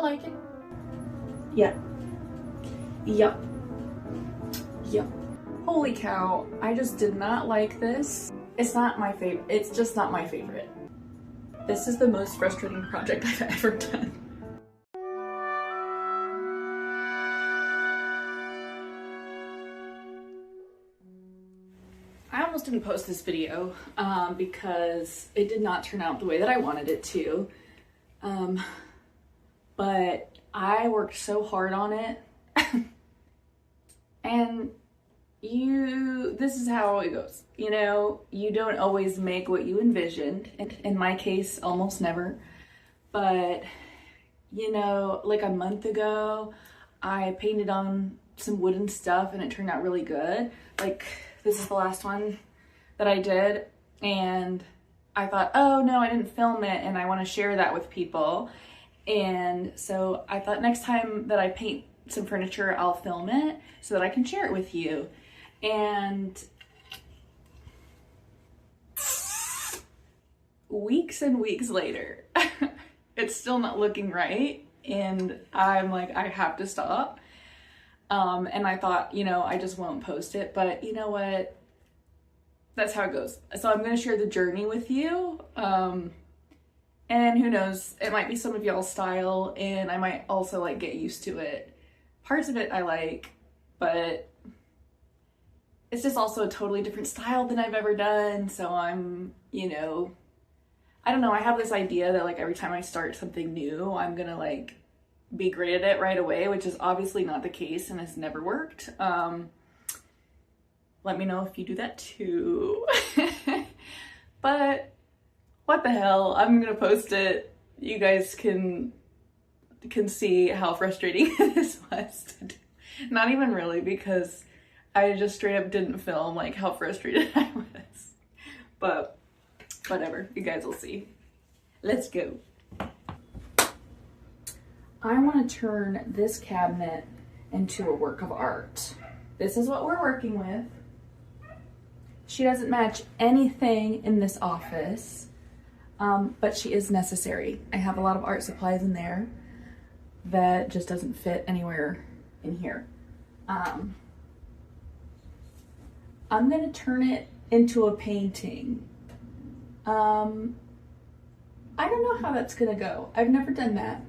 like it. Yeah. Yup. Yup. Holy cow, I just did not like this. It's not my favorite. It's just not my favorite. This is the most frustrating project I've ever done. I almost didn't post this video because it did not turn out the way that I wanted it to. But I worked so hard on it. And this is how it goes. You know, you don't always make what you envisioned. In my case, almost never. But, you know, like a month ago, I painted on some wooden stuff and it turned out really good. Like, this is the last one that I did. And I thought, oh no, I didn't film it and I want to share that with people. And so I thought next time that I paint some furniture, I'll film it so that I can share it with you. And weeks and weeks later, it's still not looking right. And I'm like, I have to stop. And I thought, you know, I just won't post it, but you know what? That's how it goes. So I'm going to share the journey with you. And who knows, it might be some of y'all's style and I might also like get used to it. Parts of it I like, but it's just also a totally different style than I've ever done. So I'm, you know, I don't know. I have this idea that like every time I start something new, I'm going to like be great at it right away, which is obviously not the case and has never worked. Let me know if you do that too. But what the hell, I'm gonna post it. You guys can see how frustrating this was to do. Not even really, because I just straight up didn't film like how frustrated I was. But whatever, you guys will see. Let's go. I want to turn this cabinet into a work of art. This is what we're working with. She doesn't match anything in this office, but she is necessary. I have a lot of art supplies in there that just doesn't fit anywhere in here. I'm gonna turn it into a painting. I don't know how that's gonna go. I've never done that.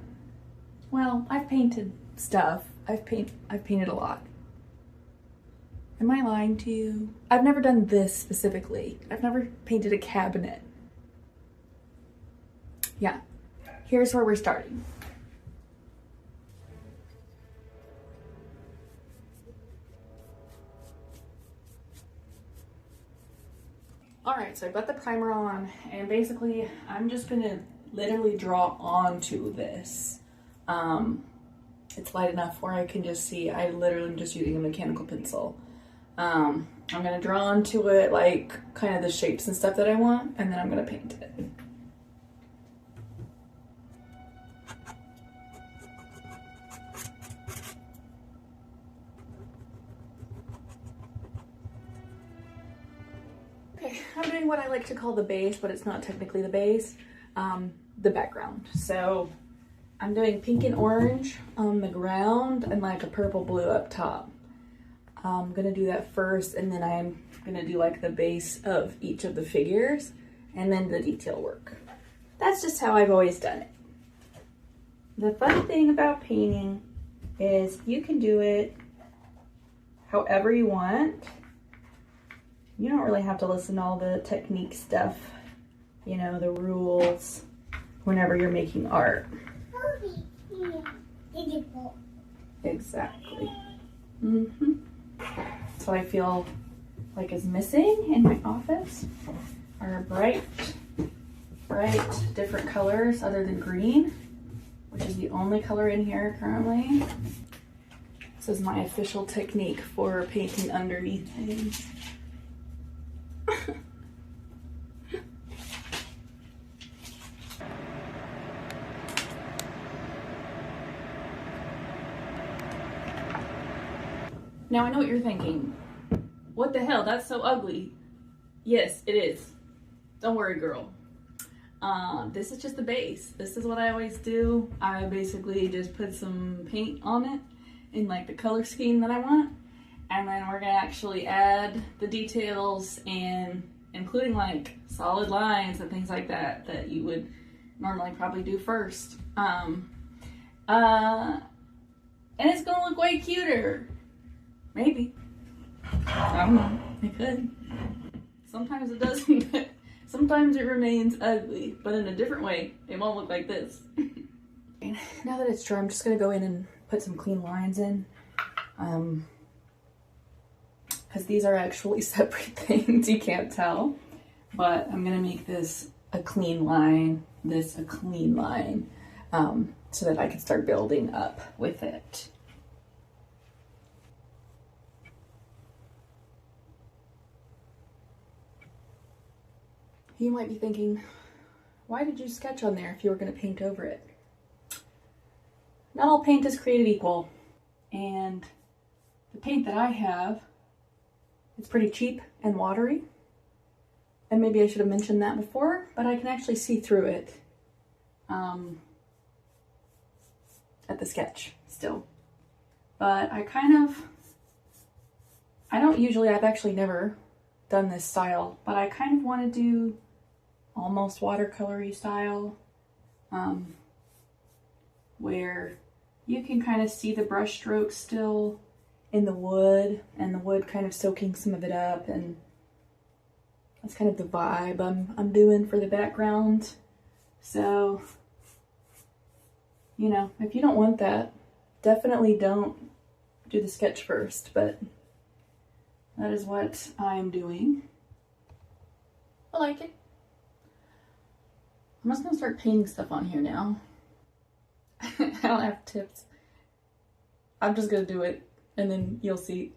Well, I've painted stuff. I've painted a lot. Am I lying to you? I've never done this specifically. I've never painted a cabinet. Yeah, here's where we're starting. All right, so I've got the primer on and basically I'm just gonna literally draw onto this. It's light enough where I can just see. I literally am just using a mechanical pencil. I'm gonna draw onto it like kind of the shapes and stuff that I want, and then I'm gonna paint it. Okay, I'm doing what I like to call the base, but it's not technically the base, the background. So I'm doing pink and orange on the ground and like a purple blue up top. I'm gonna do that first, and then I'm gonna do like the base of each of the figures and then the detail work. That's just how I've always done it. The fun thing about painting is you can do it however you want. You don't really have to listen to all the technique stuff, you know, the rules whenever you're making art. Exactly. So I feel like is missing in my office are bright different colors other than green, which is the only color in here currently. This is my official technique for painting underneath things. Now I know what you're thinking. What the hell? That's so ugly. Yes, it is. Don't worry, girl. This is just the base. This is what I always do. I basically just put some paint on it in like the color scheme that I want. And then we're gonna actually add the details and including like solid lines and things like that that you would normally probably do first. And it's gonna look way cuter. Maybe. I don't know. It could. Sometimes it doesn't. Sometimes it remains ugly, but in a different way. It won't look like this. Now that it's dry, I'm just gonna go in and put some clean lines in. Because these are actually separate things, you can't tell. But I'm gonna make this a clean line, this a clean line, so that I can start building up with it. You might be thinking, why did you sketch on there if you were going to paint over it? Not all paint is created equal, and the paint that I have is pretty cheap and watery, and maybe I should have mentioned that before, but I can actually see through it at the sketch still. But I've actually never done this style, but I kind of want to do almost watercolory style, where you can kind of see the brush strokes still in the wood, and the wood kind of soaking some of it up, and that's kind of the vibe I'm doing for the background. So, you know, if you don't want that, definitely don't do the sketch first, but that is what I'm doing. I like it. I'm just gonna start painting stuff on here now. I don't have tips. I'm just gonna do it and then you'll see.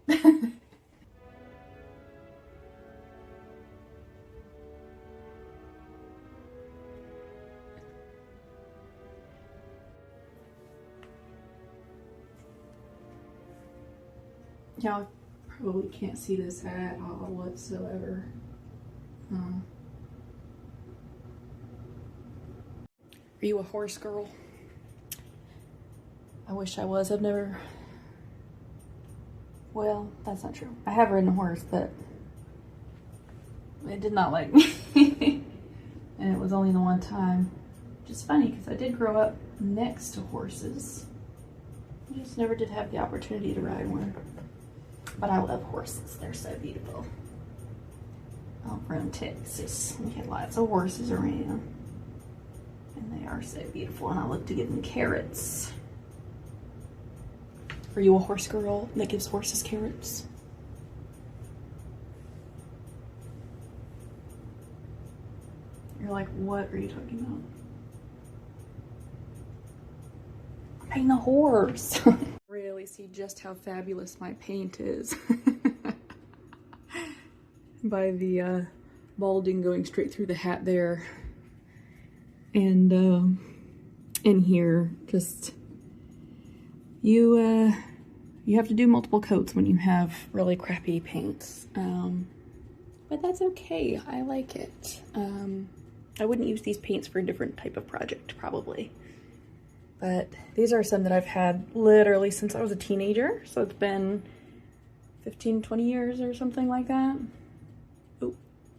Y'all probably can't see this at all whatsoever. Are you a horse girl? I wish I was. I've never... Well, that's not true. I have ridden a horse, but it did not like me. And it was only the one time. Which is funny, because I did grow up next to horses. I just never did have the opportunity to ride one. But I love horses. They're so beautiful. I'm from Texas. We had lots of horses around. And they are so beautiful. And I love to give them carrots. Are you a horse girl that gives horses carrots? You're like, what are you talking about? I'm painting a horse. Really see just how fabulous my paint is. By the balding going straight through the hat there. And in here, just you have to do multiple coats when you have really crappy paints, but that's okay. I like it. I wouldn't use these paints for a different type of project probably, but these are some that I've had literally since I was a teenager, so it's been 15-20 years or something like that. Oh,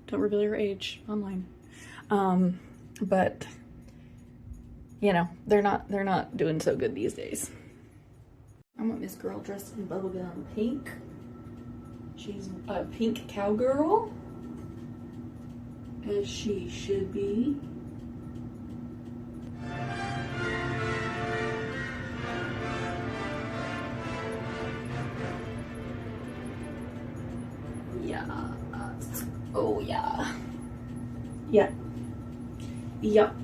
don't reveal your age online. But you know, they're not doing so good these days. I want this girl dressed in bubblegum pink. She's a pink cowgirl, as she should be. Yeah. Oh yeah. Yeah. Yep.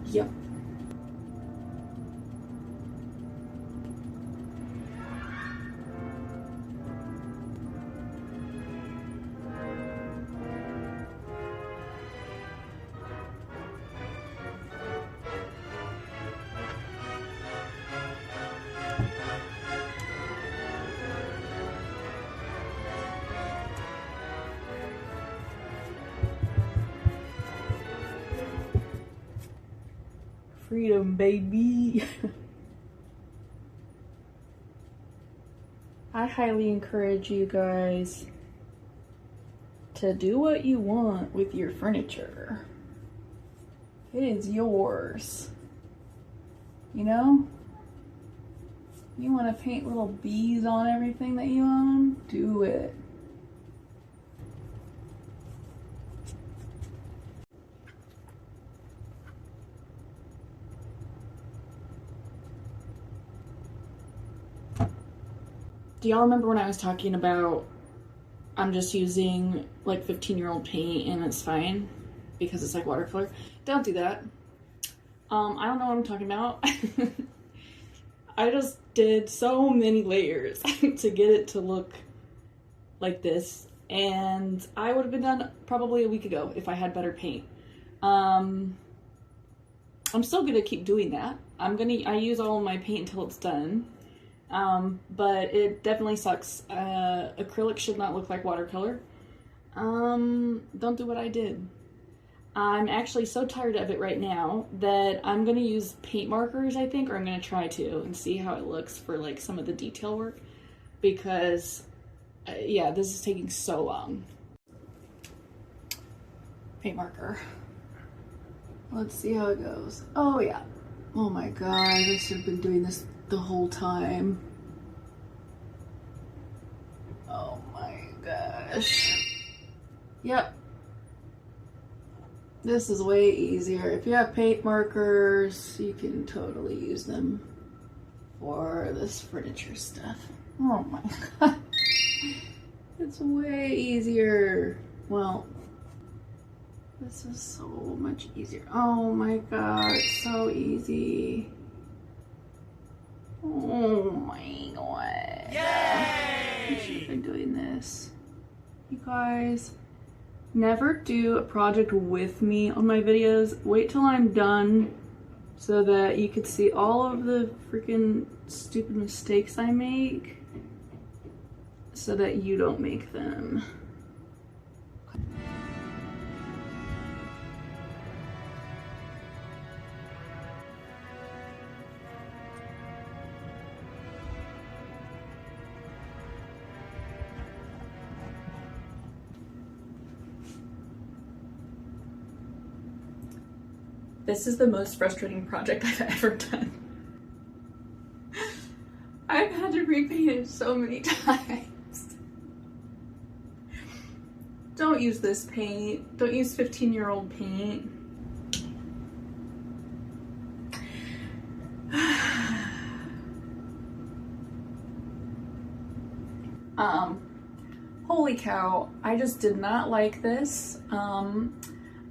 Yep. freedom, baby. I highly encourage you guys to do what you want with your furniture. It is yours. You know? You want to paint little bees on everything that you own? Do it. Do y'all remember when I was talking about I'm just using like 15-year-old paint and it's fine because it's like watercolor? Don't do that. I don't know what I'm talking about. I just did so many layers to get it to look like this, and I would have been done probably a week ago if I had better paint. I'm still gonna keep doing that. I use all of my paint until it's done. But it definitely sucks. Acrylic should not look like watercolor. Don't do what I did. I'm actually so tired of it right now that I'm gonna use paint markers, I think, or I'm gonna try to and see how it looks for like some of the detail work, because yeah, this is taking so long. Paint marker. Let's see how it goes. Oh yeah. Oh my god, I should have been doing this the whole time. Oh my gosh. Yep. This is way easier. If you have paint markers, you can totally use them for this furniture stuff. Oh my god. It's way easier. Well, this is so much easier. Oh my god, it's so easy. Oh my god. Yay! I should have been doing this. You guys, never do a project with me on my videos. Wait till I'm done so that you could see all of the freaking stupid mistakes I make so that you don't make them. This is the most frustrating project I've ever done. I've had to repaint it so many times. Don't use this paint. Don't use 15-year-old paint. Holy cow, I just did not like this.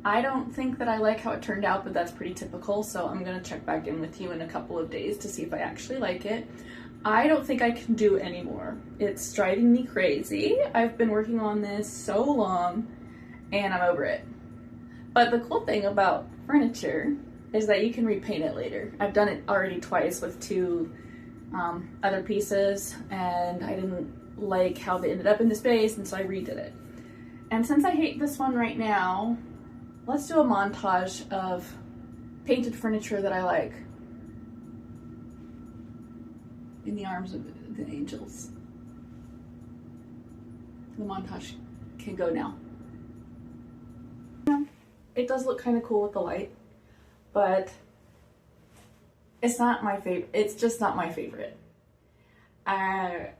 I don't think that I like how it turned out, but that's pretty typical, so I'm gonna check back in with you in a couple of days to see if I actually like it. I don't think I can do anymore. It's driving me crazy. I've been working on this so long, and I'm over it. But the cool thing about furniture is that you can repaint it later. I've done it already twice with two other pieces, and I didn't like how they ended up in the space, and so I redid it. And since I hate this one right now, let's do a montage of painted furniture that I like. In the arms of the angels. The montage can go now. It does look kind of cool with the light, but it's not my favorite. It's just not my favorite.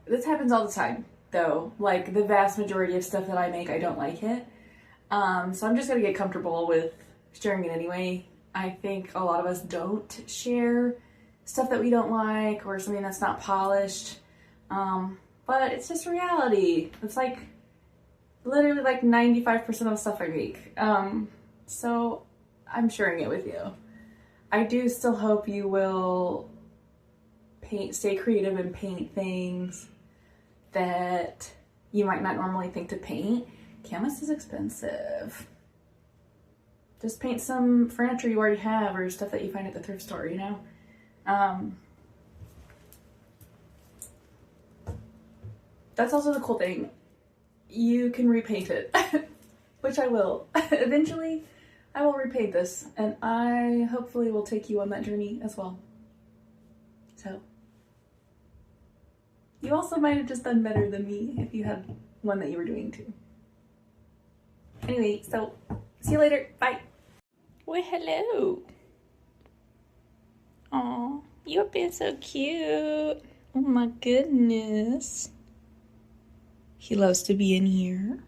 This happens all the time, though. Like, the vast majority of stuff that I make, I don't like it. So I'm just gonna get comfortable with sharing it anyway. I think a lot of us don't share stuff that we don't like or something that's not polished. But it's just reality. It's like literally like 95% of the stuff I make. So I'm sharing it with you. I do still hope you will stay creative and paint things that you might not normally think to paint. Canvas is expensive. Just paint some furniture you already have or stuff that you find at the thrift store, you know? That's also the cool thing. You can repaint it, which I will. Eventually, I will repaint this, and I hopefully will take you on that journey as well. So, you also might have just done better than me if you had one that you were doing too. Anyway, so see you later. Bye. Well, hello. Aw, you're being so cute. Oh my goodness. He loves to be in here.